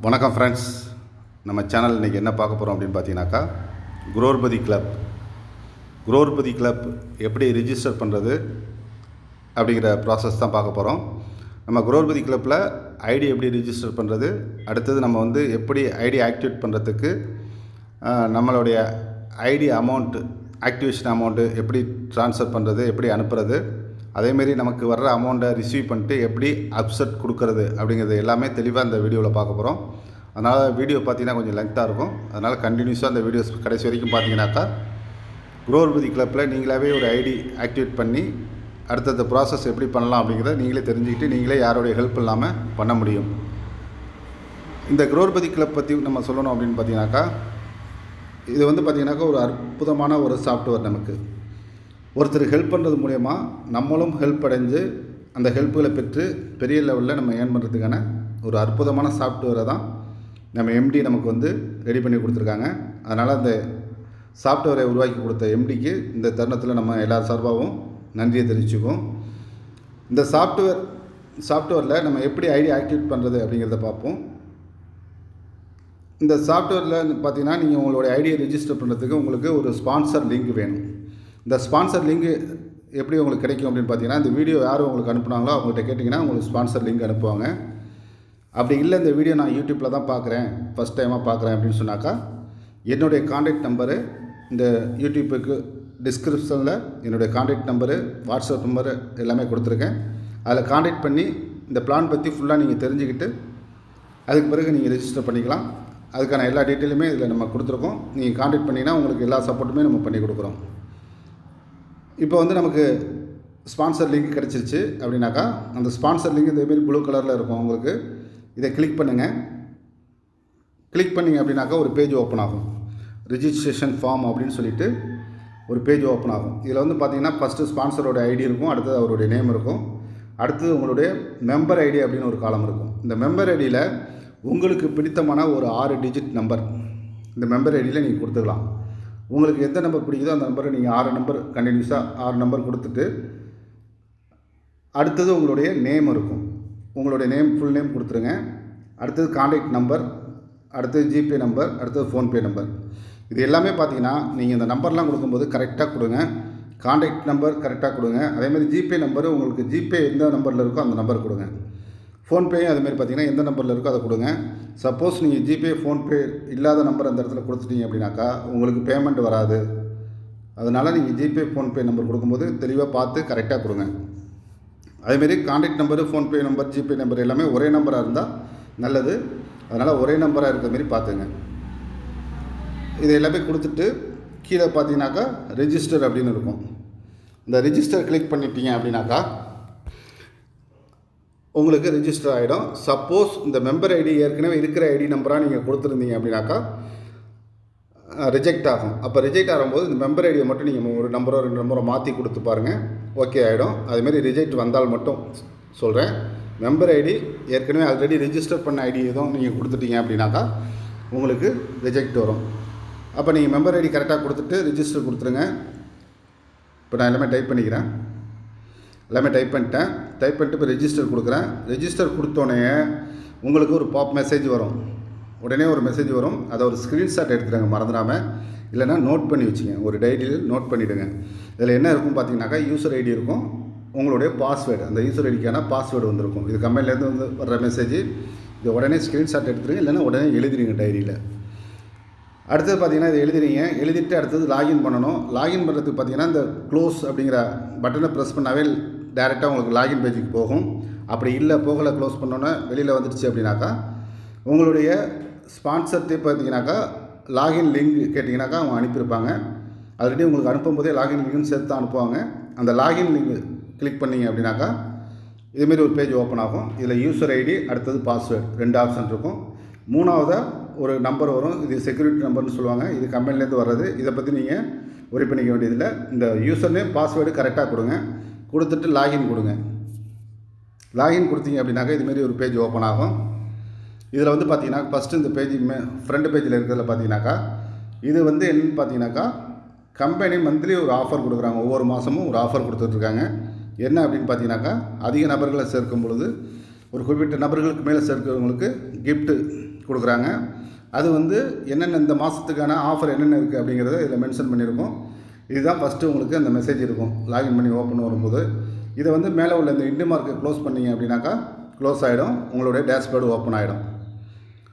வணக்கம் ஃப்ரெண்ட்ஸ். நம்ம சேனல் இன்றைக்கி என்ன பார்க்க போகிறோம் அப்படின்னு பார்த்தீங்கன்னாக்கா, குரோர்பதி கிளப் எப்படி ரிஜிஸ்டர் பண்ணுறது அப்படிங்கிற ப்ராசஸ் தான் பார்க்க போகிறோம். நம்ம குரோர்பதி கிளப்பில் ஐடி எப்படி ரிஜிஸ்டர் பண்ணுறது, அடுத்தது நம்ம எப்படி ஐடி ஆக்டிவேட் பண்ணுறதுக்கு நம்மளுடைய ஐடி ஆக்டிவேஷன் அமௌண்ட்டு எப்படி ட்ரான்ஸ்ஃபர் பண்ணுறது, எப்படி அனுப்புறது, அதேமாரி நமக்கு வர்ற அமௌண்ட்டை ரிசீவ் பண்ணிட்டு எப்படி அப்செட் கொடுக்கறது அப்படிங்கிறது எல்லாமே தெளிவாக இந்த வீடியோவில் பார்க்க போகிறோம். அதனால் வீடியோ பார்த்திங்கன்னா கொஞ்சம் லென்த்தாக இருக்கும். அதனால் கண்டினியூஸாக அந்த வீடியோஸ் கடைசி வரைக்கும் பார்த்தீங்கன்னாக்கா, குரோர்பதி கிளப்பில் நீங்களாகவே ஒரு ஐடி ஆக்டிவேட் பண்ணி அடுத்தடுத்த ப்ராசஸ் எப்படி பண்ணலாம் அப்படிங்கிறத நீங்களே தெரிஞ்சுக்கிட்டு நீங்களே யாரோடைய ஹெல்ப் இல்லாமல் பண்ண முடியும். இந்த குரோர்பதி கிளப் பற்றி நம்ம சொல்லணும் அப்படின்னு பார்த்தீங்கன்னாக்கா, இது பார்த்திங்கனாக்கா ஒரு அற்புதமான ஒரு சாஃப்ட்வேர். நமக்கு ஒருத்தர் ஹெல்ப் பண்ணுறது மூலயமா நம்மளும் ஹெல்ப் அடைஞ்சு அந்த ஹெல்ப்புகளை பெற்று பெரிய லெவலில் நம்ம ஏர்ன் பண்ணுறதுக்கான ஒரு அற்புதமான சாஃப்ட்வேரை தான் நம்ம எம்டி நமக்கு ரெடி பண்ணி கொடுத்துருக்காங்க. அதனால் அந்த சாஃப்ட்வேரை உருவாக்கி கொடுத்த எம்டிக்கு இந்த தருணத்தில் நம்ம எல்லார் சார்பாகவும் நன்றியை தெரிவிச்சுக்குவோம். இந்த சாஃப்ட்வேரில் நம்ம எப்படி ஐடி ஆக்டிவேட் பண்ணுறது அப்படிங்கிறத பார்ப்போம். இந்த சாஃப்ட்வேரில் பார்த்திங்கன்னா, நீங்கள் உங்களுடைய ஐடியை ரிஜிஸ்டர் பண்ணுறதுக்கு உங்களுக்கு ஒரு ஸ்பான்சர் லிங்க் வேணும். இந்த ஸ்பான்சர் லிங்க் எப்படி உங்களுக்கு கிடைக்கும் அப்படின்னு பார்த்தீங்கன்னா, இந்த வீடியோ யார் உங்களுக்கு அனுப்புனாங்களோ அவங்கள்ட்ட கேட்டிங்கன்னா உங்களுக்கு ஸ்பான்சர் லிங்க் அனுப்புவாங்க. அப்படி இல்லை, இந்த வீடியோ நான் யூடியூப்பில் தான் பார்க்குறேன், ஃபஸ்ட் டைமாக பார்க்குறேன் அப்படின்னு சொன்னாக்கா, என்னுடைய காண்டாக்ட் நம்பரு இந்த யூடியூப்புக்கு டிஸ்கிரிப்ஷனில் என்னுடைய காண்டாக்ட் நம்பரு, வாட்ஸ்அப் நம்பரு எல்லாமே கொடுத்துருக்கேன். அதில் காண்டாக்ட் பண்ணி இந்த பிளான் பற்றி ஃபுல்லாக நீங்கள் தெரிஞ்சுக்கிட்டு அதுக்கு பிறகு நீங்கள் ரெஜிஸ்டர் பண்ணிக்கலாம். அதுக்கான எல்லா டீட்டெயிலுமே இதில் நம்ம கொடுத்துருக்கோம். நீங்கள் காண்டாக்ட் பண்ணிங்கன்னா உங்களுக்கு எல்லா சப்போர்ட்டுமே நம்ம பண்ணி கொடுக்குறோம். இப்போ நமக்கு ஸ்பான்சர் லிங்க் கிடச்சிருச்சு அப்படின்னாக்கா, அந்த ஸ்பான்சர் லிங்க் இதேமாரி ப்ளூ கலரில் இருக்கும். உங்களுக்கு இதை கிளிக் பண்ணுங்கள். கிளிக் பண்ணிங்க அப்படின்னாக்கா ஒரு பேஜ் ஓப்பன் ஆகும். ரிஜிஸ்ட்ரேஷன் ஃபார்ம் அப்படின்னு சொல்லிட்டு ஒரு பேஜ் ஓப்பன் ஆகும். இதில் பார்த்தீங்கன்னா, ஃபஸ்ட்டு ஸ்பான்சரோட ஐடி இருக்கும், அடுத்தது அவருடைய நேம் இருக்கும், அடுத்தது உங்களுடைய மெம்பர் ஐடி அப்படின்னு ஒரு காலம் இருக்கும். இந்த மெம்பர் ஐடியில் உங்களுக்கு பிடித்தமான ஒரு 6 டிஜிட் நம்பர் இந்த மெம்பர் ஐடியில் நீங்கள் கொடுத்துக்கலாம். உங்களுக்கு எந்த நம்பர் பிடிக்குதோ அந்த நம்பரை நீங்கள் 6 நம்பர் கண்டினியூஸாக 6 நம்பர் கொடுத்துட்டு, அடுத்தது உங்களுடைய நேம் இருக்கும். உங்களுடைய நேம் ஃபுல் நேம் கொடுத்துருங்க. அடுத்தது காண்டாக்ட் நம்பர், அடுத்தது ஜிபே நம்பர், அடுத்தது ஃபோன்பே நம்பர். இது எல்லாமே பார்த்தீங்கன்னா, நீங்கள் இந்த நம்பர்லாம் கொடுக்கும்போது கரெக்டாக கொடுங்க. காண்டாக்ட் நம்பர் கரெக்டாக கொடுங்க. அதேமாதிரி ஜிபே நம்பர், உங்களுக்கு ஜிபே எந்த நம்பரில் இருக்கோ அந்த நம்பர் கொடுங்க. ஃபோன்பேயும் அதுமாரி பார்த்தீங்கன்னா எந்த நம்பரில் இருக்கோ அதை கொடுங்க. சப்போஸ் நீங்கள் ஜிபே ஃபோன்பே இல்லாத நம்பர் அந்த இடத்துல கொடுத்துட்டீங்க அப்படின்னாக்கா உங்களுக்கு பேமெண்ட் வராது. அதனால் நீங்கள் ஜிபே ஃபோன்பே நம்பர் கொடுக்கும்போது தெளிவாக பார்த்து கரெக்டாக கொடுங்க. அதேமாரி contact number, PhonePe number, GPay number எல்லாமே ஒரே நம்பராக இருந்தால் நல்லது. அதனால் ஒரே நம்பராக இருக்கிற மாரி பார்த்துங்க. இது எல்லாமே கொடுத்துட்டு கீழே பார்த்தீங்கன்னாக்கா ரெஜிஸ்டர் அப்படின்னு இருக்கும். இந்த ரெஜிஸ்டர் கிளிக் பண்ணிட்டீங்க அப்படின்னாக்கா உங்களுக்கு ரெஜிஸ்டர் ஆகிடும். சப்போஸ் இந்த மெம்பர் ஐடி ஏற்கனவே இருக்கிற ஐடி நம்பராக நீங்கள் கொடுத்துருந்தீங்க அப்படின்னாக்கா ரிஜெக்ட் ஆகும். அப்போ ரிஜெக்ட் ஆகும்போது இந்த மெம்பர் ஐடியை மட்டும் நீங்கள் ஒரு நம்பரோ 2 நம்பரோ மாற்றி கொடுத்து பாருங்கள், ஓகே ஆகிடும். அதுமாரி ரிஜெக்ட் வந்தால் மட்டும் சொல்கிறேன். மெம்பர் ஐடி ஏற்கனவே ஆல்ரெடி ரெஜிஸ்டர் பண்ண ஐடி எதுவும் நீங்கள் கொடுத்துட்டீங்க அப்படின்னாக்கா உங்களுக்கு ரிஜெக்ட் வரும். அப்போ நீங்கள் மெம்பர் ஐடி கரெக்டாக கொடுத்துட்டு ரிஜிஸ்டர் கொடுத்துருங்க. இப்போ நான் எல்லாமே டைப் பண்ணிக்கிறேன். எல்லாமே டைப் பண்ணிட்டு இப்போ ரெஜிஸ்டர் கொடுக்குறேன். ரெஜிஸ்டர் கொடுத்தோடனே உங்களுக்கு ஒரு பாப் மெசேஜ் வரும். உடனே ஒரு மெசேஜ் வரும். அதை ஒரு ஸ்க்ரீன்ஷாட் எடுத்துடுங்க மறந்துடாமல், இல்லைனா நோட் பண்ணி வச்சுங்க, ஒரு டைரியில் நோட் பண்ணிவிடுங்க. இதில் என்ன இருக்கும் பார்த்தீங்கன்னாக்கா, யூசர் ஐடி இருக்கும், உங்களுடைய பாஸ்வேர்டு, அந்த யூசர் ஐடிக்கான பாஸ்வேர்டு வந்திருக்கும். இது கம்பெனிலேருந்து வர்ற மெசேஜ். இது உடனே ஸ்க்ரீன்ஷாட் எடுத்துருங்க, இல்லைனா உடனே எழுதிடுங்க டைரியில். அடுத்தது பார்த்தீங்கன்னா இதை எழுதிட்டு அடுத்தது லாகின் பண்ணணும். லாகின் பண்ணுறதுக்கு பார்த்தீங்கன்னா இந்த க்ளோஸ் அப்படிங்கிற பட்டனை ப்ரெஸ் பண்ணாவே டேரெக்டாக உங்களுக்கு லாகின் பேஜுக்கு போகும். அப்படி இல்லை போகலை, க்ளோஸ் பண்ணோன்னே வெளியில் வந்துடுச்சு அப்படின்னாக்கா உங்களுடைய ஸ்பான்சர்ட்டே பார்த்தீங்கன்னாக்கா லாகின் லிங்க் கேட்டிங்கனாக்கா அவங்க அனுப்பியிருப்பாங்க. ஆல்ரெடி உங்களுக்கு அனுப்பும்போதே லாகின் லிங்க்னு சேர்த்து தான் அனுப்புவாங்க. அந்த லாகின் லிங்க் கிளிக் பண்ணிங்க அப்படின்னாக்கா இதுமாரி ஒரு பேஜ் ஓப்பன் ஆகும். இதில் யூசர் ஐடி, அடுத்தது பாஸ்வேர்டு 2 ஆப்ஷன் இருக்கும். 3ஆவதாக ஒரு நம்பர் வரும். இது செக்யூரிட்டி நம்பர்னு சொல்லுவாங்க. இது கம்பெனிலேருந்து வர்றது. இதை பற்றி நீங்கள் ஒரி பண்ணிக்க வேண்டியதில்லை. இந்த யூசர் நேம் பாஸ்வேர்டு கரெக்டாக கொடுங்க. கொடுத்துட்டு லாகின் கொடுங்க. லாகின் கொடுத்தீங்க அப்படின்னாக்கா இதுமாரி ஒரு பேஜ் ஓப்பன் ஆகும். இதில் பார்த்தீங்கன்னா ஃபஸ்ட்டு இந்த பேஜ் ஃப்ரண்ட் பேஜில் இருக்கிறதுல பார்த்தீங்கன்னாக்கா இது என்னென்னு பார்த்தீங்கன்னாக்கா, கம்பெனி மந்த்லி ஒரு ஆஃபர் கொடுக்குறாங்க. ஒவ்வொரு மாதமும் ஒரு ஆஃபர் கொடுத்துட்ருக்காங்க. என்ன அப்படின்னு பார்த்தீங்கன்னாக்கா, அதிக நபர்களை சேர்க்கும் பொழுது ஒரு குறிப்பிட்ட நபர்களுக்கு மேலே சேர்க்கிறவங்களுக்கு கிஃப்ட்டு கொடுக்குறாங்க. அது வந்து என்னென்ன இந்த மாதத்துக்கான ஆஃபர் என்னென்ன இருக்குது அப்படிங்கிறத இதில் மென்ஷன் பண்ணியிருக்கோம். இதுதான் ஃபஸ்ட்டு உங்களுக்கு அந்த மெசேஜ் இருக்கும் லாகின் பண்ணி ஓப்பன் வரும்போது. இதை வந்து மேலே உள்ள இந்த இண்டு மார்க்கை க்ளோஸ் பண்ணிங்க அப்படின்னாக்கா க்ளோஸ் ஆகிடும். உங்களுடைய டேஷ்போர்டு ஓப்பன் ஆகிடும்.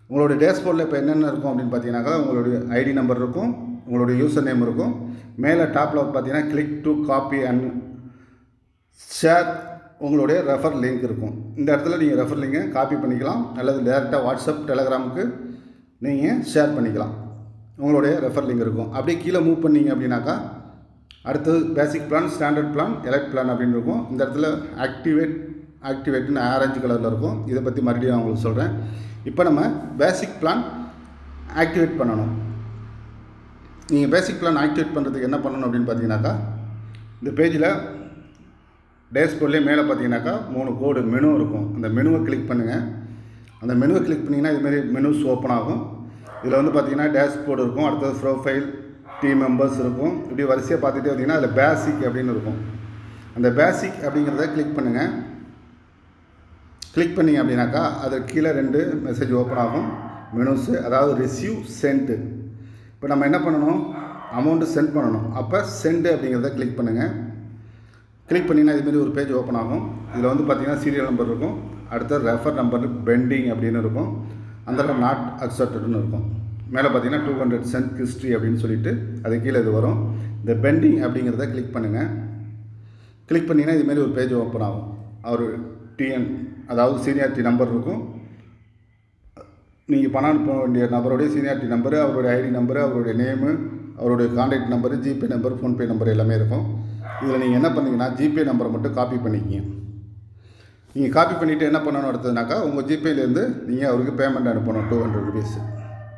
உங்களுடைய டேஷ்போர்டில் இப்போ என்னென்ன இருக்கும் அப்படின்னு பார்த்தீங்கன்னாக்கா உங்களுடைய ஐடி நம்பர் இருக்கும், உங்களுடைய யூசர் நேம் இருக்கும். மேலே டாப்பில் பார்த்தீங்கன்னா click to copy and share உங்களுடைய ரெஃபர் லிங்க் இருக்கும். இந்த இடத்துல நீங்கள் ரெஃபர் லிங்கை காப்பி பண்ணிக்கலாம் அல்லது டேரெக்டாக வாட்ஸ்அப் டெலகிராமுக்கு நீங்கள் ஷேர் பண்ணிக்கலாம். உங்களுடைய ரெஃபர் லிங்க் இருக்கும். அப்படியே கீழே மூவ் பண்ணிங்க அப்படின்னாக்கா அடுத்தது பேசிக் plan, standard plan, elect plan அப்படின்னு இருக்கும். இந்த இடத்துல ஆக்டிவேட்னு ஆரஞ்சு கலரில் இருக்கும். இதை பற்றி மறுபடியும் நான் உங்களுக்கு சொல்கிறேன். இப்போ நம்ம பேசிக் பிளான் ஆக்டிவேட் பண்ணணும். நீங்கள் பேசிக் பிளான் ஆக்டிவேட் பண்ணுறதுக்கு என்ன பண்ணணும் அப்படின்னு பார்த்தீங்கன்னாக்கா இந்த பேஜில் டேஷ்போர்ட்லேயே மேலே பார்த்தீங்கன்னாக்கா 3 கோடு மெனு இருக்கும். அந்த மெனுவை கிளிக் பண்ணுங்கள். அந்த மெனுவை கிளிக் பண்ணிங்கன்னா இதுமாரி மெனுஸ் ஓப்பன் ஆகும். இதில் வந்து பார்த்தீங்கன்னா டேஷ்போர்டு இருக்கும், அடுத்தது ப்ரொஃபைல், டீம் மெம்பர்ஸ் இருக்கும். இப்படி வரிசையாக பார்த்துட்டே வந்தீங்கன்னா அதில் பேசிக் அப்படின்னு இருக்கும். அந்த பேசிக் அப்படிங்கிறத கிளிக் பண்ணுங்கள். கிளிக் பண்ணிங்க அப்படின்னாக்கா அதுக்கு கீழே 2 மெசேஜ் ஓப்பன் ஆகும். மெனுஸு, அதாவது ரிசீவ், சென்ட்டு. இப்போ நம்ம என்ன பண்ணணும், அமௌண்ட்டு சென்ட் பண்ணணும். அப்போ சென்டு அப்படிங்கிறத கிளிக் பண்ணுங்கள். கிளிக் பண்ணிங்கன்னா இதுமாரி ஒரு பேஜ் ஓப்பன் ஆகும். இதில் வந்து பார்த்திங்கன்னா சீரியல் நம்பர் இருக்கும், அடுத்த ரெஃபர் நம்பர் பெண்டிங் அப்படின்னு இருக்கும், அந்த நாட் அக்செப்டட்னு இருக்கும். மேலே பார்த்தீங்கன்னா 200 சென்ட் ஹிஸ்ட்ரி அப்படின்னு சொல்லிட்டு அது கீழே இது வரும். இந்த பெண்டிங் அப்படிங்கிறத கிளிக் பண்ணுங்கள். கிளிக் பண்ணிங்கன்னா இதுமாரி ஒரு பேஜ் ஓப்பன் ஆகும். அவர் டிஎன், அதாவது சீனியாரிட்டி நம்பர் இருக்கும். நீங்கள் பணம் அனுப்ப வேண்டிய நபருடைய சீனியாரிட்டி நம்பரு, அவருடைய ஐடி நம்பரு, அவருடைய நேமு, அவருடைய contact number, GPay number, PhonePe number எல்லாமே இருக்கும். இதில் நீங்கள் என்ன பண்ணீங்கன்னா ஜிபே நம்பரை மட்டும் காப்பி பண்ணிக்கிங்க. நீங்கள் காப்பி பண்ணிவிட்டு என்ன பண்ணணும் அடுத்ததுனாக்கா உங்கள் ஜிபேலேருந்து நீங்கள் அவருக்கு பேமெண்ட் அனுப்பணும் 200 ருபீஸ்.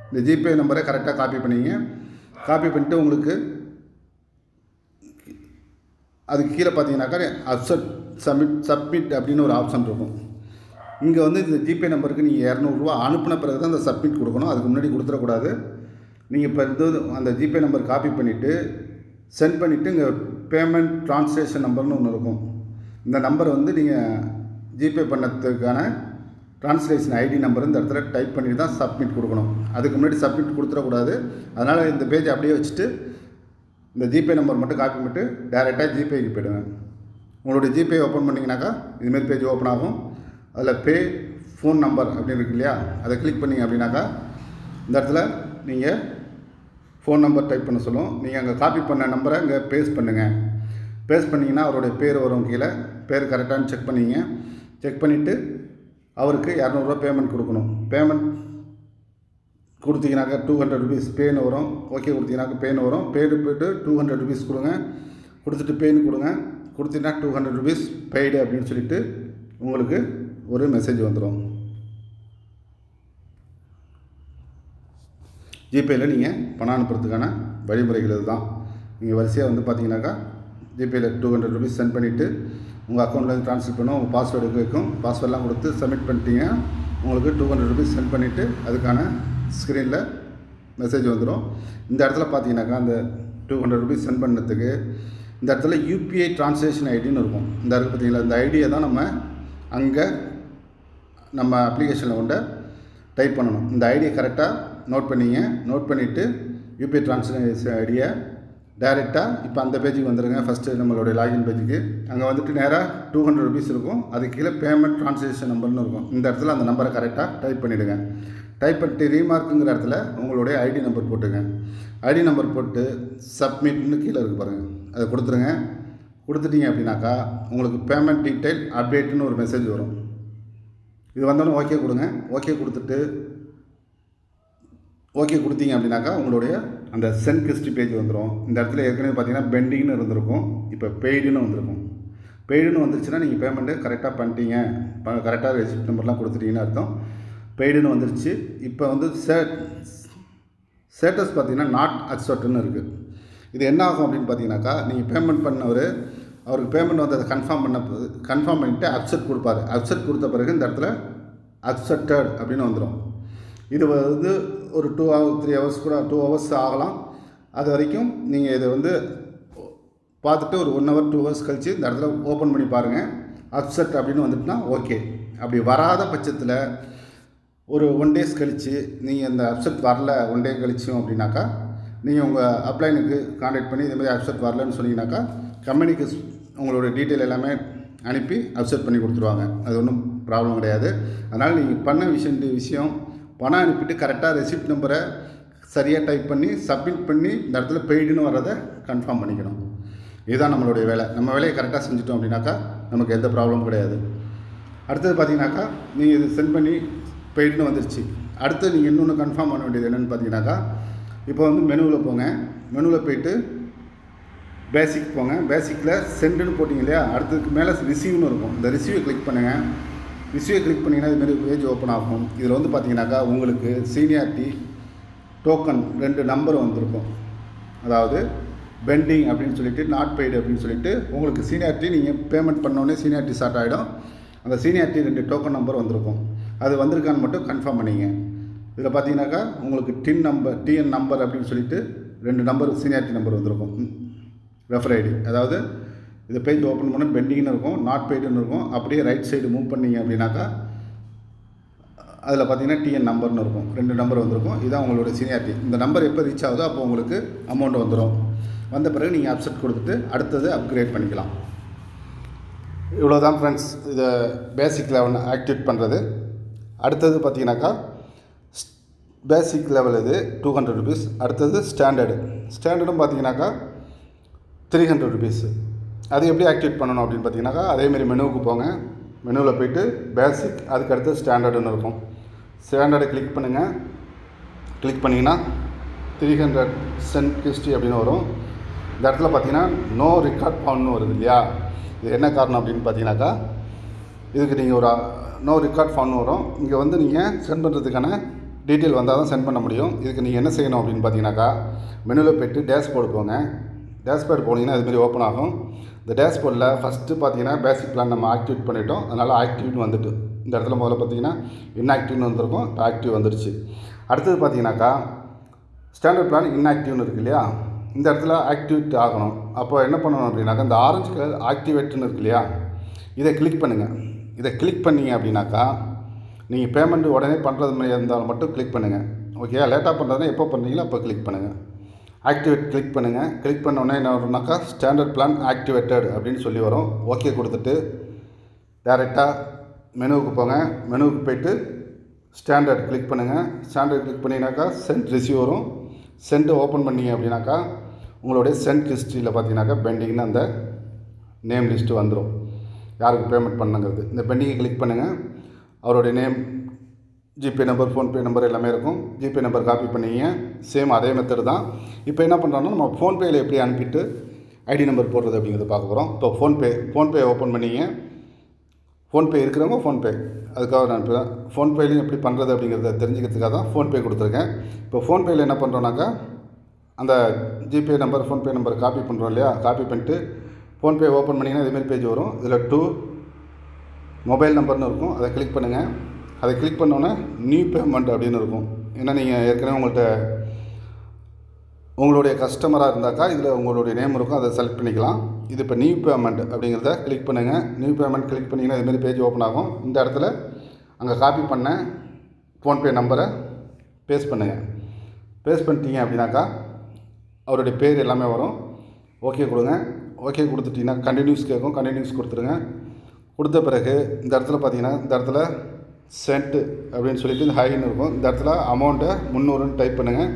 இந்த ஜிபே நம்பரை கரெக்டாக காப்பி பண்ணிங்க. காப்பி பண்ணிவிட்டு உங்களுக்கு அதுக்கு கீழே பார்த்தீங்கன்னாக்கா சப்மிட் அப்படின்னு ஒரு ஆப்ஷன் இருக்கும். இங்கே வந்து இந்த ஜிபே நம்பருக்கு நீங்கள் 200 ரூபா அனுப்பின பிறகு தான் அந்த சப்மிட் கொடுக்கணும். அதுக்கு முன்னாடி கொடுத்துடக்கூடாது. நீங்கள் இப்போ அந்த ஜிபே நம்பர் காப்பி பண்ணிவிட்டு சென்ட் பண்ணிவிட்டு இங்கே பேமெண்ட் ட்ரான்ஸ்லேஷன் நம்பர்னு ஒன்று இருக்கும். இந்த நம்பரை வந்து நீங்கள் ஜிபே பண்ணதுக்கான ட்ரான்ஸ்லேஷன் ஐடி நம்பர் இந்த இடத்துல டைப் பண்ணிட்டு தான் சப்மிட் கொடுக்கணும். அதுக்கு முன்னாடி சப்மிட் கொடுத்துடக்கூடாது. அதனால் இந்த பேஜ் அப்படியே வச்சுட்டு இந்த ஜிபே நம்பர் மட்டும் காப்பி பண்ணிட்டு டேரெக்டாக ஜிபேக்கு போய்டுவேன். உங்களுடைய ஜிபே ஓப்பன் பண்ணிங்கனாக்கா இதுமாரி பேஜ் ஓப்பன் ஆகும். அதில் பே ஃபோன் நம்பர் அப்படின்னு இருக்கு இல்லையா, அதை கிளிக் பண்ணிங்க அப்படின்னாக்கா இந்த இடத்துல நீங்கள் ஃபோன் நம்பர் டைப் பண்ண சொல்லும். நீங்கள் அங்கே காப்பி பண்ண நம்பரை இங்கே பேஸ்ட் பண்ணுங்கள். பேஸ்ட் பண்ணிங்கன்னா அவருடைய பேர் வரும். கீழே பேர் கரெக்டானு செக் பண்ணிங்க. செக் பண்ணிவிட்டு அவருக்கு 200 ரூபா பேமெண்ட் கொடுக்கணும். பேமெண்ட் கொடுத்தீங்கன்னாக்கா 200 ருபீஸ் பேன்னு வரும். ஓகே கொடுத்தீங்கன்னாக்கா பேன்னு வரும். பேடு போய்ட்டு 200 ருபீஸ் கொடுங்க. கொடுத்துட்டு பேன்னு கொடுங்க. கொடுத்தீங்கன்னா 200 ருபீஸ் பெய்டு அப்படின்னு சொல்லிட்டு உங்களுக்கு ஒரு மெசேஜ் வந்துடும். ஜிபேயில் நீங்கள் பணம் அனுப்புறதுக்கான வழிமுறைகள் இதுதான். நீங்கள் வரிசையாக வந்து பார்த்தீங்கன்னாக்கா ஜிபேயில் 200 ருபீஸ் சென்ட் பண்ணிவிட்டு உங்கள் அக்கௌண்ட்லேருந்து ட்ரான்ஸ்ஃபர் பண்ணும். உங்கள் பாஸ்வேர்டு கேட்கும். பாஸ்வேர்டெலாம் கொடுத்து சப்மிட் பண்ணிட்டீங்க. உங்களுக்கு 200 ருபீஸ் சென்ட் பண்ணிவிட்டு அதுக்கான ஸ்க்ரீனில் மெசேஜ் வந்துடும். இந்த இடத்துல பார்த்தீங்கன்னாக்கா அந்த 200 ருபீஸ் சென்ட் பண்ணதுக்கு இந்த இடத்துல யூபிஐ ட்ரான்ஸ்லேஷன் ஐடின்னு இருக்கும். இந்த இடத்துல பார்த்தீங்களா, இந்த ஐடியை தான் நம்ம அங்கே நம்ம அப்ளிகேஷனில் கொண்டு டைப் பண்ணணும். இந்த ஐடியை கரெக்டாக நோட் பண்ணிங்க. நோட் பண்ணிவிட்டு யூபிஐ ட்ரான்ஸ்லேஷன் ஐடியை டைரெக்டாக இப்போ அந்த பேஜுக்கு வந்துடுங்க. ஃபஸ்ட்டு நம்மளுடைய லாகின் பேஜுக்கு அங்கே வந்துட்டு நேராக 200 ருபீஸ் இருக்கும். அதுக்கு கீழே பேமெண்ட் ட்ரான்ஸ்லேஷன் நம்பர்னு இருக்கும். இந்த இடத்துல அந்த நம்பரை கரெக்டாக டைப் பண்ணிவிடுங்க. டைப் பண்ணிட்டு ரீமார்க்குங்கிற இடத்துல உங்களுடைய ஐடி நம்பர் போட்டுங்க. ஐடி நம்பர் போட்டு சப்மிட்னு கீழே இருக்குது பாருங்கள், அதை கொடுத்துருங்க. கொடுத்துட்டீங்க அப்படின்னாக்கா உங்களுக்கு பேமெண்ட் டீட்டெயில் அப்டேட்டுன்னு ஒரு மெசேஜ் வரும். இது வந்தோடனே ஓகே கொடுங்க. ஓகே கொடுத்துட்டு ஓகே கொடுத்தீங்க அப்படின்னாக்கா உங்களுடைய அந்த சென்ட் ஹிஸ்ட்ரி பேஜ் வந்துடும். இந்த இடத்துல ஏற்கனவே பார்த்தீங்கன்னா பெண்டிங்னு இருந்திருக்கும், இப்போ பெய்டுன்னு வந்திருக்கும். பெய்டுன்னு வந்துருச்சுன்னா நீங்கள் பேமெண்ட்டு கரெக்டாக பண்ணிட்டீங்க, கரெக்டாக ரெசிப்ட் நம்பர்லாம் கொடுத்துட்டீங்கன்னு அர்த்தம். பெய்டுன்னு வந்துருச்சு. இப்போ வந்து ஸ்டேட்டஸ் பார்த்தீங்கன்னா நாட் அக்செப்ட்னு இருக்குது. இது என்ன ஆகும் அப்படின்னு பார்த்தீங்கன்னாக்கா நீங்கள் பேமெண்ட் பண்ணவர் அவருக்கு பேமெண்ட் வந்து அதை கன்ஃபார்ம் பண்ணிவிட்டு அக்செப்ட் கொடுப்பாரு. அக்செப்ட் கொடுத்த பிறகு இந்த இடத்துல அக்செப்டட் அப்படின்னு வந்துடும். இது வந்து ஒரு 2 hours 3 hours கூட 2 hours ஆகலாம். அது வரைக்கும் நீங்கள் இதை வந்து பார்த்துட்டு ஒரு 1 hour 2 hours கழித்து இந்த இடத்துல ஓப்பன் பண்ணி பாருங்கள். அக்செப்ட் அப்படின்னு வந்துட்டுனா ஓகே. அப்படி வராத பட்சத்தில் ஒரு 1 days கழித்து நீங்கள் இந்த அப்செட் வரல 1 day கழிச்சும் அப்படின்னாக்கா நீங்கள் உங்கள் அப்ளைனுக்கு கான்டாக்ட் பண்ணி இதேமாதிரி அப்செட் வரலன்னு சொன்னீங்கன்னாக்கா கம்பெனிக்கு உங்களோட டீட்டெயில் எல்லாமே அனுப்பி அப்செட் பண்ணி கொடுத்துருவாங்க. அது ஒன்றும் ப்ராப்ளம் கிடையாது. அதனால் நீங்கள் பண்ண விஷயம் பணம் அனுப்பிட்டு கரெக்டாக ரெசிப்ட் நம்பரை சரியாக டைப் பண்ணி சப்மிட் பண்ணி இந்த இடத்துல பெய்டுன்னு வர்றதை கன்ஃபார்ம் பண்ணிக்கணும். இதுதான் நம்மளுடைய வேலை. நம்ம வேலையை கரெக்டாக செஞ்சுட்டோம் அப்படின்னாக்கா நமக்கு எந்த ப்ராப்ளமும் கிடையாது. அடுத்தது பார்த்தீங்கன்னாக்கா நீங்கள் இது சென்ட் பண்ணி பெய்டுன்னு வந்துருச்சு. அடுத்து நீங்கள் இன்னொன்று கன்ஃபார்ம் பண்ண வேண்டியது என்னென்னு பார்த்தீங்கன்னாக்கா இப்போ வந்து மெனுவில் போங்க. மெனுவில் போய்ட்டு பேசிக் போங்க. பேசிக்கில் சென்டுன்னு போட்டிங்க இல்லையா, அடுத்ததுக்கு மேலே ரிசீவ்னு இருக்கும். இந்த ரிசீவை கிளிக் பண்ணுங்கள். ரிசீவை கிளிக் பண்ணிங்கன்னா இதுமாரி பேஜ் ஓப்பன் ஆகும். இதில் வந்து பார்த்தீங்கன்னாக்கா உங்களுக்கு சீனியாரிட்டி டோக்கன் 2 நம்பர் வந்திருக்கும். அதாவது பெண்டிங் அப்படின்னு சொல்லிட்டு நாட் பெய்டு அப்படின்னு சொல்லிட்டு உங்களுக்கு சீனியாரிட்டி நீங்கள் பேமெண்ட் பண்ணோடனே சீனியாரிட்டி ஸ்டார்ட் ஆகிடும். அந்த சீனியாரிட்டி 2 டோக்கன் நம்பர் வந்திருக்கும். அது வந்திருக்கான்னு மட்டும் கன்ஃபார்ம் பண்ணிங்க. இதில் பார்த்தீங்கன்னாக்கா உங்களுக்கு டிஎன் நம்பர் அப்படின்னு சொல்லிட்டு 2 நம்பர் சீனியாரிட்டி நம்பர் வந்திருக்கும். ரெஃபர் ஐடி, அதாவது இந்த பேஜ் ஓப்பன் பண்ண பெண்டிங்னு இருக்கும், நாட் பெய்டுன்னு இருக்கும். அப்படியே ரைட் சைடு மூவ் பண்ணிங்க அப்படின்னாக்கா அதில் பார்த்தீங்கன்னா டிஎன் நம்பர்னு இருக்கும். 2 நம்பர் வந்திருக்கும். இதுதான் உங்களோட சீனியாரிட்டி. இந்த நம்பர் எப்போ ரீச் ஆகுதோ அப்போ உங்களுக்கு அமௌண்ட் வந்துடும். வந்த பிறகு நீங்கள் அப்செட் கொடுத்துட்டு அடுத்தது அப்கிரேட் பண்ணிக்கலாம். இவ்வளோ தான் ஃப்ரெண்ட்ஸ் இதை பேசிக் லெவல் ஆக்டிவேட் பண்ணுறது. அடுத்தது பார்த்தீங்கன்னாக்கா பேசிக் லெவல் இது 200 rupees. அடுத்தது ஸ்டாண்டர்டும் பார்த்தீங்கன்னாக்கா 300 rupees. அது எப்படி ஆக்டிவேட் பண்ணணும் அப்படின்னு பார்த்தீங்கன்னாக்கா அதேமாரி மெனுவுக்கு போங்க. மெனுவில் போய்ட்டு பேசிக், அதுக்கு அடுத்து ஸ்டாண்டர்டுன்னு இருக்கும். ஸ்டாண்டர்டை கிளிக் பண்ணுங்கள். கிளிக் பண்ணிங்கன்னா 300 cent ஹிஸ்ட்ரி அப்படின்னு வரும். இந்த இடத்துல பார்த்தீங்கன்னா நோ ரெக்கார்ட் ஃபவுண்ட்னு வருது இல்லையா, இது என்ன காரணம் அப்படின்னு பார்த்தீங்கன்னாக்கா இதுக்கு நீங்கள் ஒரு நோ ரெக்கார்ட் ஃபவுண்ட் வரும். இங்கே வந்து நீங்கள் சென்ட் பண்ணுறதுக்கான டீட்டெயில் வந்தால் தான் சென்ட் பண்ண முடியும். இதுக்கு நீங்கள் என்ன செய்யணும் அப்படின்னு பார்த்தீங்கன்னாக்கா மெனுவில் போய்ட்டு டேஷ்போர்டு போங்க. டேஷ்போர்டு போனீங்கன்னா அதுமாரி ஓப்பன் ஆகும். இந்த டேஷ்போர்டில் ஃபஸ்ட்டு பார்த்தீங்கன்னா பேசிக் பிளான் நம்ம ஆக்டிவேட் பண்ணிட்டோம். அதனால் ஆக்டிவ்னு வந்துட்டு இந்த இடத்துல முதல்ல பார்த்தீங்கன்னா இன்ஆக்டிவ்னு வந்திருக்கும். இப்போ ஆக்டிவ் வந்துருச்சு. அடுத்தது பார்த்தீங்கன்னாக்கா ஸ்டாண்டர்ட் பிளான் இன்ஆக்டிவ்னு இருக்குது இல்லையா, இந்த இடத்துல ஆக்டிவேட் ஆகணும். அப்போ என்ன பண்ணணும் அப்படின்னாக்கா இந்த ஆரஞ்சு கலர் ஆக்டிவேட்னு இருக்கு இல்லையா, இதை கிளிக் பண்ணுங்கள். இதை கிளிக் பண்ணிங்க அப்படின்னாக்கா நீங்கள் பேமெண்ட் உடனே பண்ணுறது மாதிரி இருந்தாலும் மட்டும் கிளிக் பண்ணுங்கள். ஓகே, லேட்டாக பண்ணுறதுனா எப்போ பண்ணுறீங்களோ அப்போ கிளிக் பண்ணுங்கள். ஆக்டிவேட் கிளிக் பண்ணுங்கள். கிளிக் பண்ணோடனே என்ன வரும்னாக்கா ஸ்டாண்டர்ட் பிளான் ஆக்டிவேட்டட் அப்படின்னு சொல்லி வரும். ஓகே கொடுத்துட்டு டேரெக்டாக மெனுவுக்கு போங்க. மெனுவுக்கு போய்ட்டு ஸ்டாண்டர்ட் கிளிக் பண்ணுங்கள். ஸ்டாண்டர்ட் கிளிக் பண்ணிங்கனாக்கா சென்ட் ரிசீவ் வரும். சென்ட் ஓப்பன் பண்ணிங்க அப்படின்னாக்கா உங்களுடைய சென்ட் ஹிஸ்ட்ரியில் பார்த்தீங்கன்னாக்கா பெண்டிங்னு அந்த நேம் லிஸ்ட்டு வந்துடும், யாருக்கு பேமெண்ட் பண்ணுங்கிறது. இந்த பெண்டிங்கை கிளிக் பண்ணுங்கள். அவருடைய name, GPay number, PhonePe number எல்லாமே இருக்கும். ஜிபே நம்பர் காப்பி பண்ணிங்க. சேம் அதே மெத்தட் தான். இப்போ என்ன பண்ணுறோன்னா நம்ம ஃபோன்பேயில் எப்படி அனுப்பிட்டு ஐடி நம்பர் போடுறது அப்படிங்கிறத பார்க்க போகிறோம். இப்போ ஃபோன்பே ஓப்பன் பண்ணிங்க. ஃபோன்பே இருக்கிறவங்க ஃபோன்பே, அதுக்காக நான் இப்போ ஃபோன்பேலையும் எப்படி பண்ணுறது அப்படிங்கிறத தெரிஞ்சுக்கிறதுக்காக தான் ஃபோன்பே கொடுத்துருக்கேன். இப்போ ஃபோன்பேயில் என்ன பண்ணுறோன்னாக்கா அந்த GPay number, PhonePe number copy பண்ணுறோம் இல்லையா, காப்பி பண்ணிட்டு ஃபோன்பே ஓப்பன் பண்ணிங்கன்னா இதேமாரி பேஜ் வரும். இதில் 2 மொபைல் நம்பர்னு இருக்கும். அதை கிளிக் பண்ணுங்கள். அதை கிளிக் பண்ணோன்னே நியூ பேமெண்ட் அப்படின்னு இருக்கும். ஏன்னா நீங்கள் ஏற்கனவே உங்களுடைய கஸ்டமராக இருந்தாக்கா இதில் உங்களுடைய நேம் இருக்கும், அதை செலக்ட் பண்ணிக்கலாம். இது இப்போ நியூ பேமெண்ட் அப்படிங்கிறத கிளிக் பண்ணுங்கள். நியூ பேமெண்ட் கிளிக் பண்ணிங்கன்னா இதுமாரி பேஜ் ஓப்பன் ஆகும். இந்த இடத்துல அங்கே காப்பி பண்ண ஃபோன்பே நம்பரை பேஸ்ட் பண்ணுங்கள். பேஸ்ட் பண்ணிட்டீங்க அப்படின்னாக்கா அவருடைய பேர் எல்லாமே வரும். ஓகே கொடுங்க. ஓகே கொடுத்துட்டிங்கன்னா கண்டினியூஸ் கேட்கும். கண்டினியூஸ் கொடுத்துருங்க. கொடுத்த பிறகு இந்த இடத்துல பார்த்தீங்கன்னா இந்த இடத்துல சென்ட் அப்படின்னு சொல்லிட்டு இந்த ஹைன்னு இருக்கும். இந்த இடத்துல அமௌண்ட்டை 300ன்னு டைப் பண்ணுங்கள்.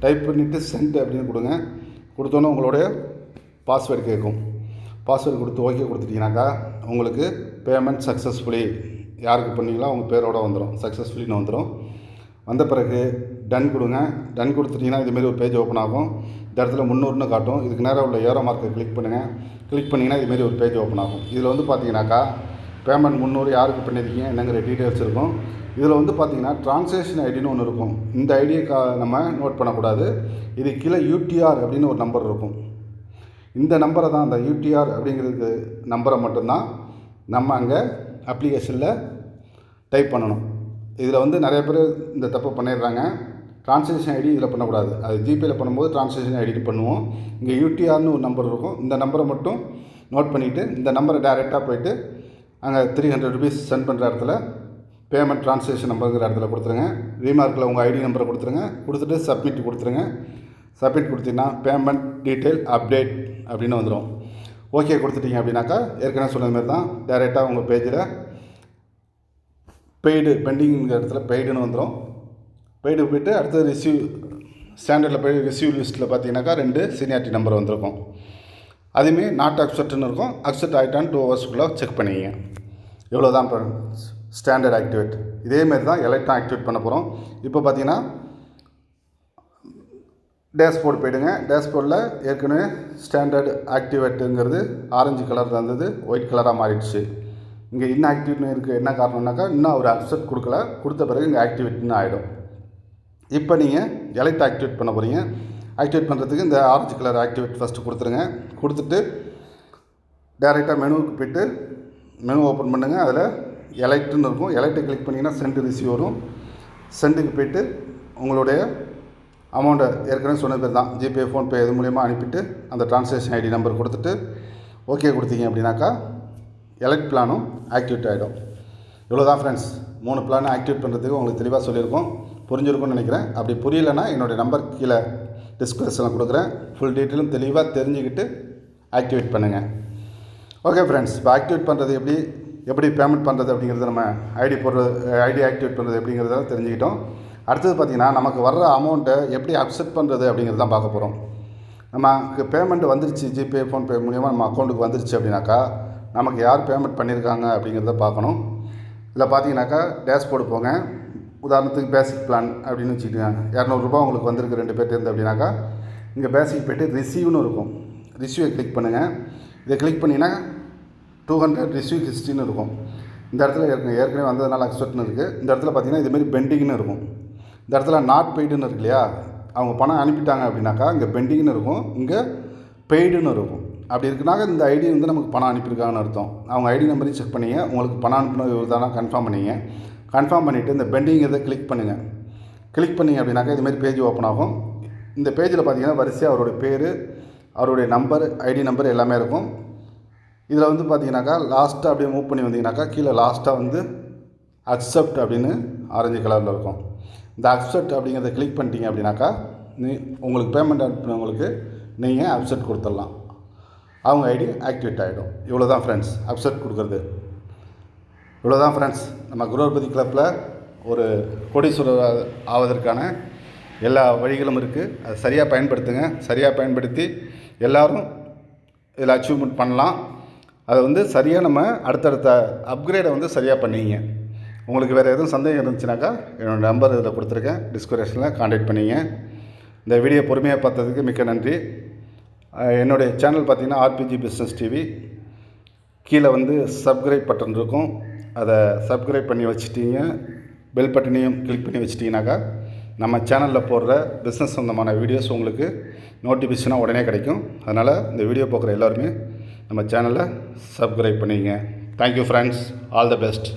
டைப் பண்ணிவிட்டு சென்ட் அப்படின்னு கொடுங்க. கொடுத்தோன்னே உங்களுடைய பாஸ்வேர்டு கேட்கும். பாஸ்வேர்டு கொடுத்து ஓகே கொடுத்துட்டிங்கனாக்கா உங்களுக்கு பேமெண்ட் சக்ஸஸ்ஃபுல்லி, யாருக்கு பண்ணீங்களோ அவங்க பேரோட வந்துடும், சக்ஸஸ்ஃபுல்லின்னு வந்துடும். வந்த பிறகு டன் கொடுங்க. டன் கொடுத்துட்டிங்கன்னா இதுமாரி ஒரு பேஜ் ஓப்பன் ஆகும். இந்த இடத்துல 300ன்னு காட்டும். இதுக்கு நேராக உள்ள ஏரோ மார்க்கை கிளிக் பண்ணுங்கள். கிளிக் பண்ணிங்கன்னா இதுமாரி ஒரு பேஜ் ஓப்பன் ஆகும். இதில் வந்து பார்த்தீங்கன்னாக்கா பேமெண்ட் 300 யாருக்கு பண்ணியிருக்கீங்க என்னங்கிற டீட்டெயில்ஸ் இருக்கும். இதில் வந்து பார்த்தீங்கன்னா ட்ரான்சாக்ஷன் ஐடின்னு ஒன்று இருக்கும். இந்த ஐடியை நம்ம நோட் பண்ணக்கூடாது. இது கீழே யூடிஆர் அப்படின்னு ஒரு நம்பர் இருக்கும். இந்த நம்பரை தான், அந்த யூடிஆர் அப்படிங்கிறது நம்பரை மட்டும்தான் நம்ம அங்கே அப்ளிகேஷனில் டைப் பண்ணணும். இதில் வந்து நிறைய பேர் இந்த தப்பு பண்ணிடுறாங்க. ட்ரான்சாக்ஷன் ஐடி இதில் பண்ணக்கூடாது. அது ஜிபேயில் பண்ணும்போது ட்ரான்சாக்ஷன் ஐடி பண்ணுவோம். இங்கே யூடிஆர்னு ஒரு நம்பர் இருக்கும். இந்த நம்பரை மட்டும் நோட் பண்ணிவிட்டு இந்த நம்பரை டைரெக்டாக போய்ட்டு அங்கே 300 ருபீஸ் சென்ட் பண்ணுற இடத்துல பேமெண்ட் ட்ரான்சாக்ஷன் நம்பருங்கிற இடத்துல கொடுத்துருங்க. ரீமார்க்கில் உங்கள் ஐடி நம்பரை கொடுத்துருங்க. கொடுத்துட்டு சப்மிட் கொடுத்துருங்க. சப்மிட் கொடுத்தீங்கன்னா பேமெண்ட் டீட்டெயில் அப்டேட் அப்படின்னு வந்துடும். ஓகே கொடுத்துட்டீங்க அப்படின்னாக்கா ஏற்கனவே சொன்ன மாதிரி தான் டைரெக்டாக உங்கள் பேஜில் பெய்டு பெண்டிங்கிற இடத்துல பெய்டுன்னு வந்துடும். பெய்டு போய்ட்டு அடுத்தது ரிசீவ் ஸ்டாண்டர்டில் போய் ரிசீவ் லிஸ்ட்டில் பார்த்தீங்கன்னாக்கா 2 சீனியாரிட்டி நம்பர் வந்திருக்கும். அதுவுமே நாட் அக்செப்ட்னு இருக்கும். அக்செப்ட் ஆகிட்டான்னு 2 ஹவர்ஸ்க்குள்ளே செக் பண்ணிங்க. இவ்வளோ தான் இப்போ ஸ்டாண்டர்ட் ஆக்டிவேட். இதேமாரி தான் எலக்ட்ரான் ஆக்டிவேட் பண்ண போகிறோம். இப்போ பார்த்தீங்கன்னா டேஷ்போர்டு போய்டுங்க. டேஷ்போர்டில் ஏற்கனவே ஸ்டாண்டர்ட் ஆக்டிவேட்டுங்கிறது ஆரஞ்சு கலரில் இருந்தது ஒயிட் கலராக மாறிடுச்சு. இங்கே இன்ஆக்டிவ்னு இருக்குது. என்ன காரணம்னாக்கா இன்னும் அவர் அக்செப்ட் கொடுக்கல. கொடுத்த பிறகு இங்கே ஆக்டிவேட்னு ஆகிடும். இப்போ நீங்கள் எலக்ட் ஆக்டிவேட் பண்ண போகிறீங்க. ஆக்டிவேட் பண்ணுறதுக்கு இந்த ஆரஞ்சு கலர் ஆக்டிவேட் ஃபஸ்ட்டு கொடுத்துருங்க. கொடுத்துட்டு டேரெக்டாக மெனுவுக்கு போய்ட்டு மெனு ஓப்பன் பண்ணுங்கள். அதில் எலக்ட்னு இருக்கும். எலக்ட்டை கிளிக் பண்ணிங்கன்னா சென்ட் ரிசீவ் வரும். சென்ட்டுக்கு போய்ட்டு உங்களுடைய அமௌண்ட்டை ஏற்கனவே சொன்ன பேர் தான் ஜிபே ஃபோன்பே இது மூலிமா அனுப்பிட்டு அந்த ட்ரான்சாக்ஷன் ஐடி நம்பர் கொடுத்துட்டு ஓகே கொடுத்தீங்க அப்படின்னாக்கா எலக்ட் பிளானும் ஆக்டிவேட் ஆகிடும். இவ்வளோ தான் ஃப்ரெண்ட்ஸ். 3 பிளான் ஆக்டிவேட் பண்ணுறதுக்கு உங்களுக்கு தெளிவாக சொல்லியிருக்கோம். புரிஞ்சிருக்கும்னு நினைக்கிறேன். அப்படி புரியலைன்னா என்னுடைய நம்பர் கீழே டிஸ்கிரிப்ஷனில் கொடுக்குறேன். ஃபுல் டீட்டெயிலும் தெளிவாக தெரிஞ்சுக்கிட்டு ஆக்டிவேட் பண்ணுங்கள். Okay friends. இப்போ ஆக்டிவேட் பண்ணுறது எப்படி பேமெண்ட் பண்ணுறது அப்படிங்கிறது நம்ம ஐடி ஆக்டிவேட் பண்ணுறது எப்படிங்கிறத தெரிஞ்சுக்கிட்டோம். அடுத்தது பார்த்திங்கன்னா நமக்கு வர்ற அமௌண்ட்டை எப்படி அக்செப்ட் பண்ணுறது அப்படிங்கிறது தான் பார்க்க போகிறோம். நமக்கு பேமெண்ட் வந்துருச்சு ஜிபே ஃபோன்பே மூலிமா நம்ம அக்கௌண்ட்டுக்கு வந்துருச்சு அப்படின்னாக்கா நமக்கு யார் பேமெண்ட் பண்ணியிருக்காங்க அப்படிங்கிறத பார்க்கணும். இதில் பார்த்தீங்கன்னாக்கா டேஷ்போர்டு போங்க. உதாரணத்துக்கு பேசிக் பிளான் அப்படின்னு வச்சுக்கிட்டுங்க. 200 ரூபா உங்களுக்கு வந்திருக்கு 2 பேர் இருந்து அப்படின்னாக்கா இங்கே பேசிக் போய்ட்டு ரிசீவ்னு இருக்கும். ரிசீவை கிளிக் பண்ணுங்கள். இதை கிளிக் பண்ணிங்கன்னா 200 ரிசீவ் ஹிஸ்ட்ரின்னு இருக்கும். இந்த இடத்துல ஏற்கனவே வந்ததுனால அக்செப்ட்னு இருக்குது. இந்த இடத்துல பார்த்தீங்கன்னா இதுமாரி பெண்டிங்னு இருக்கும். இந்த இடத்துல நாட் பெய்டுன்னு இருக்கு இல்லையா, அவங்க பணம் அனுப்பிட்டாங்க அப்படின்னாக்கா இங்கே பெண்டிங்னு இருக்கும், இங்கே பெய்டுன்னு இருக்கும். அப்படி இருக்குனாக்க இந்த ஐடி வந்து நமக்கு பணம் அனுப்பியிருக்காங்கன்னு அர்த்தம். அவங்க ஐடி நம்பரையும் செக் பண்ணிங்க. உங்களுக்கு பணம் அனுப்பினது இவர் தானே கன்ஃபார்ம் பண்ணிங்க. கன்ஃபார்ம் பண்ணிவிட்டு இந்த பெண்டிங் இதை கிளிக் பண்ணுங்கள். கிளிக் பண்ணிங்க அப்படின்னாக்கா இதுமாரி பேஜ் ஓப்பன் ஆகும். இந்த பேஜில் பார்த்தீங்கன்னா வரிசையாக அவருடைய பேர், அவருடைய நம்பர், ஐடி நம்பர் எல்லாமே இருக்கும். இதில் வந்து பார்த்தீங்கன்னாக்கா லாஸ்ட்டாக அப்படியே மூவ் பண்ணி வந்தீங்கன்னாக்கா கீழே லாஸ்ட்டாக வந்து அக்செப்ட் அப்படின்னு ஆரஞ்சு கலரில் இருக்கும். இந்த அக்செப்ட் அப்படிங்கிறத கிளிக் பண்ணிட்டீங்க அப்படின்னாக்கா உங்களுக்கு பேமெண்ட் அனுப்பினவங்களுக்கு நீங்கள் அக்செப்ட் கொடுத்துடலாம். அவங்க ஐடி ஆக்டிவேட் ஆகிடும். இவ்வளோ தான் ஃப்ரெண்ட்ஸ் அக்செப்ட் கொடுக்குறது. இவ்வளோ தான் ஃப்ரெண்ட்ஸ். நம்ம குரோபதி கிளப்பில் ஒரு கோடீஸ்வரர் ஆவதற்கான எல்லா வழிகளும் இருக்குது. அதை சரியாக பயன்படுத்துங்க. சரியாக பயன்படுத்தி எல்லோரும் இதில் அச்சீவ்மெண்ட் பண்ணலாம். அதை வந்து சரியாக நம்ம அடுத்தடுத்த அப்கிரேடை வந்து சரியாக பண்ணிங்க. உங்களுக்கு வேறு எதுவும் சந்தேகம் இருந்துச்சுனாக்கா என்னோடய நம்பர் இதில் கொடுத்துருக்கேன், டிஸ்கிரிப்ஷனில் கான்டாக்ட் பண்ணிங்க. இந்த வீடியோ பொறுமையாக பார்த்ததுக்கு மிக்க நன்றி. என்னுடைய சேனல் பார்த்திங்கன்னா ஆர்பிஜி பிஸ்னஸ் டிவி. கீழே வந்து சப்ஸ்கிரைப் பட்டன் இருக்கும். அதை சப்ஸ்கிரைப் பண்ணி வச்சுட்டீங்க, பெல் பட்டனையும் கிளிக் பண்ணி வச்சிட்டிங்கனாக்கா நம்ம சேனலில் போடுற பிஸ்னஸ் சம்மந்தமான வீடியோஸ் உங்களுக்கு நோட்டிஃபிகேஷனாக உடனே கிடைக்கும். அதனால் இந்த வீடியோ பார்க்குற எல்லாருமே நம்ம சேனலை சப்ஸ்கிரைப் பண்ணிங்க. Thank you friends. All the best.